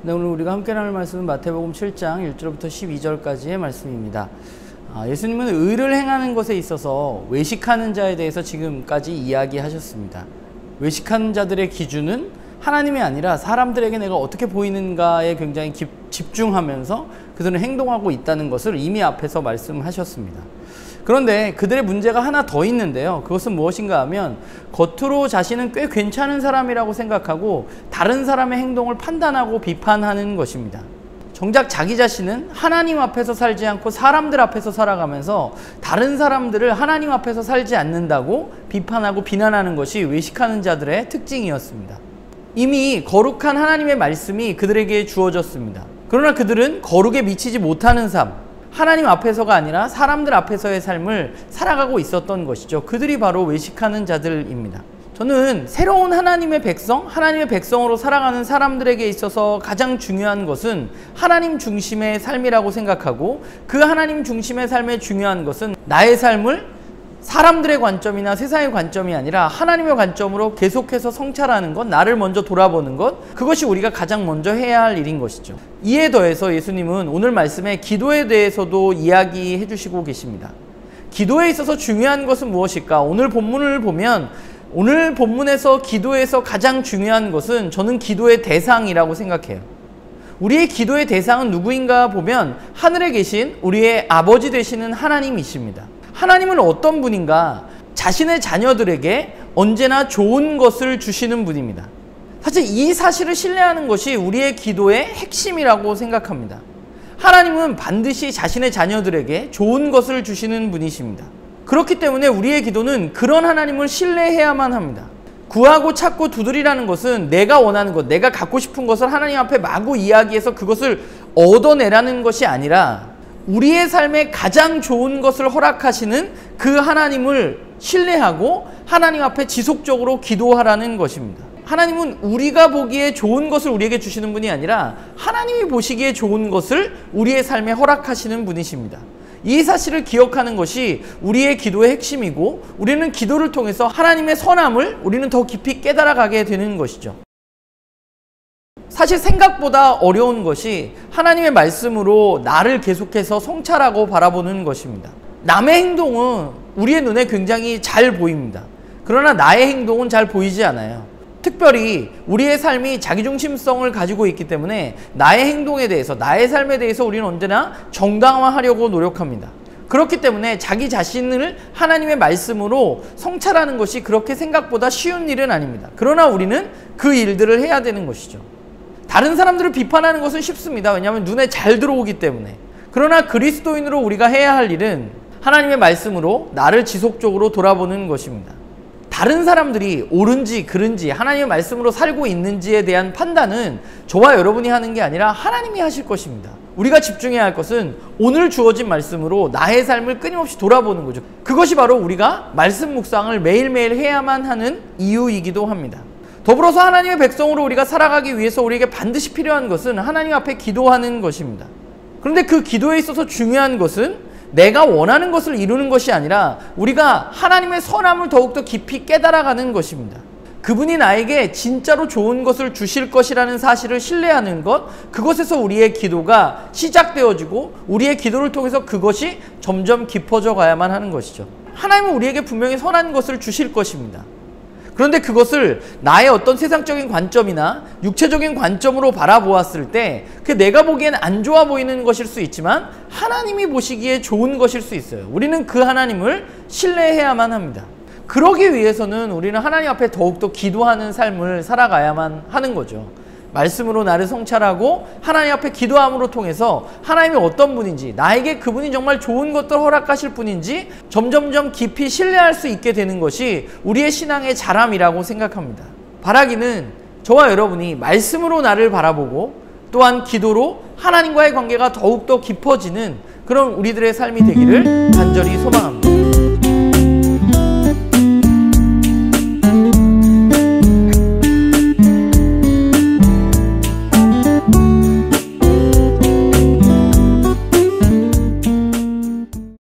네, 오늘 우리가 함께 나눌 말씀은 마태복음 7장 1절부터 12절까지의 말씀입니다. 예수님은 의를 행하는 것에 있어서 외식하는 자에 대해서 지금까지 이야기하셨습니다. 외식하는 자들의 기준은 하나님이 아니라 사람들에게 내가 어떻게 보이는가에 굉장히 집중하면서 그들은 행동하고 있다는 것을 이미 앞에서 말씀하셨습니다. 그런데 그들의 문제가 하나 더 있는데요. 그것은 무엇인가 하면 겉으로 자신은 꽤 괜찮은 사람이라고 생각하고 다른 사람의 행동을 판단하고 비판하는 것입니다. 정작 자기 자신은 하나님 앞에서 살지 않고 사람들 앞에서 살아가면서 다른 사람들을 하나님 앞에서 살지 않는다고 비판하고 비난하는 것이 외식하는 자들의 특징이었습니다. 이미 거룩한 하나님의 말씀이 그들에게 주어졌습니다. 그러나 그들은 거룩에 미치지 못하는 삶, 하나님 앞에서가 아니라 사람들 앞에서의 삶을 살아가고 있었던 것이죠. 그들이 바로 외식하는 자들입니다. 저는 새로운 하나님의 백성, 하나님의 백성으로 살아가는 사람들에게 있어서 가장 중요한 것은 하나님 중심의 삶이라고 생각하고, 그 하나님 중심의 삶의 중요한 것은 나의 삶을 사람들의 관점이나 세상의 관점이 아니라 하나님의 관점으로 계속해서 성찰하는 것, 나를 먼저 돌아보는 것, 그것이 우리가 가장 먼저 해야 할 일인 것이죠. 이에 더해서 예수님은 오늘 말씀에 기도에 대해서도 이야기해 주시고 계십니다. 기도에 있어서 중요한 것은 무엇일까? 오늘 본문을 보면 오늘 본문에서 기도에서 가장 중요한 것은 저는 기도의 대상이라고 생각해요. 우리의 기도의 대상은 누구인가 보면 하늘에 계신 우리의 아버지 되시는 하나님이십니다. 하나님은 어떤 분인가? 자신의 자녀들에게 언제나 좋은 것을 주시는 분입니다. 사실 이 사실을 신뢰하는 것이 우리의 기도의 핵심이라고 생각합니다. 하나님은 반드시 자신의 자녀들에게 좋은 것을 주시는 분이십니다. 그렇기 때문에 우리의 기도는 그런 하나님을 신뢰해야만 합니다. 구하고 찾고 두드리라는 것은 내가 원하는 것, 내가 갖고 싶은 것을 하나님 앞에 마구 이야기해서 그것을 얻어내라는 것이 아니라 우리의 삶에 가장 좋은 것을 허락하시는 그 하나님을 신뢰하고 하나님 앞에 지속적으로 기도하라는 것입니다. 하나님은 우리가 보기에 좋은 것을 우리에게 주시는 분이 아니라 하나님이 보시기에 좋은 것을 우리의 삶에 허락하시는 분이십니다. 이 사실을 기억하는 것이 우리의 기도의 핵심이고, 우리는 기도를 통해서 하나님의 선함을 우리는 더 깊이 깨달아가게 되는 것이죠. 사실 생각보다 어려운 것이 하나님의 말씀으로 나를 계속해서 성찰하고 바라보는 것입니다. 남의 행동은 우리의 눈에 굉장히 잘 보입니다. 그러나 나의 행동은 잘 보이지 않아요. 특별히 우리의 삶이 자기중심성을 가지고 있기 때문에 나의 행동에 대해서, 나의 삶에 대해서 우리는 언제나 정당화하려고 노력합니다. 그렇기 때문에 자기 자신을 하나님의 말씀으로 성찰하는 것이 그렇게 생각보다 쉬운 일은 아닙니다. 그러나 우리는 그 일들을 해야 되는 것이죠. 다른 사람들을 비판하는 것은 쉽습니다. 왜냐하면 눈에 잘 들어오기 때문에. 그러나 그리스도인으로 우리가 해야 할 일은 하나님의 말씀으로 나를 지속적으로 돌아보는 것입니다. 다른 사람들이 옳은지 그른지 하나님의 말씀으로 살고 있는지에 대한 판단은 저와 여러분이 하는 게 아니라 하나님이 하실 것입니다. 우리가 집중해야 할 것은 오늘 주어진 말씀으로 나의 삶을 끊임없이 돌아보는 거죠. 그것이 바로 우리가 말씀 묵상을 매일매일 해야만 하는 이유이기도 합니다. 더불어서 하나님의 백성으로 우리가 살아가기 위해서 우리에게 반드시 필요한 것은 하나님 앞에 기도하는 것입니다. 그런데 그 기도에 있어서 중요한 것은 내가 원하는 것을 이루는 것이 아니라 우리가 하나님의 선함을 더욱더 깊이 깨달아가는 것입니다. 그분이 나에게 진짜로 좋은 것을 주실 것이라는 사실을 신뢰하는 것, 그것에서 우리의 기도가 시작되어지고 우리의 기도를 통해서 그것이 점점 깊어져 가야만 하는 것이죠. 하나님은 우리에게 분명히 선한 것을 주실 것입니다. 그런데 그것을 나의 어떤 세상적인 관점이나 육체적인 관점으로 바라보았을 때 그 내가 보기엔 안 좋아 보이는 것일 수 있지만 하나님이 보시기에 좋은 것일 수 있어요. 우리는 그 하나님을 신뢰해야만 합니다. 그러기 위해서는 우리는 하나님 앞에 더욱더 기도하는 삶을 살아가야만 하는 거죠. 말씀으로 나를 성찰하고 하나님 앞에 기도함으로 통해서 하나님이 어떤 분인지, 나에게 그분이 정말 좋은 것들 허락하실 분인지 점점점 깊이 신뢰할 수 있게 되는 것이 우리의 신앙의 자람이라고 생각합니다. 바라기는 저와 여러분이 말씀으로 나를 바라보고 또한 기도로 하나님과의 관계가 더욱더 깊어지는 그런 우리들의 삶이 되기를 간절히 소망합니다.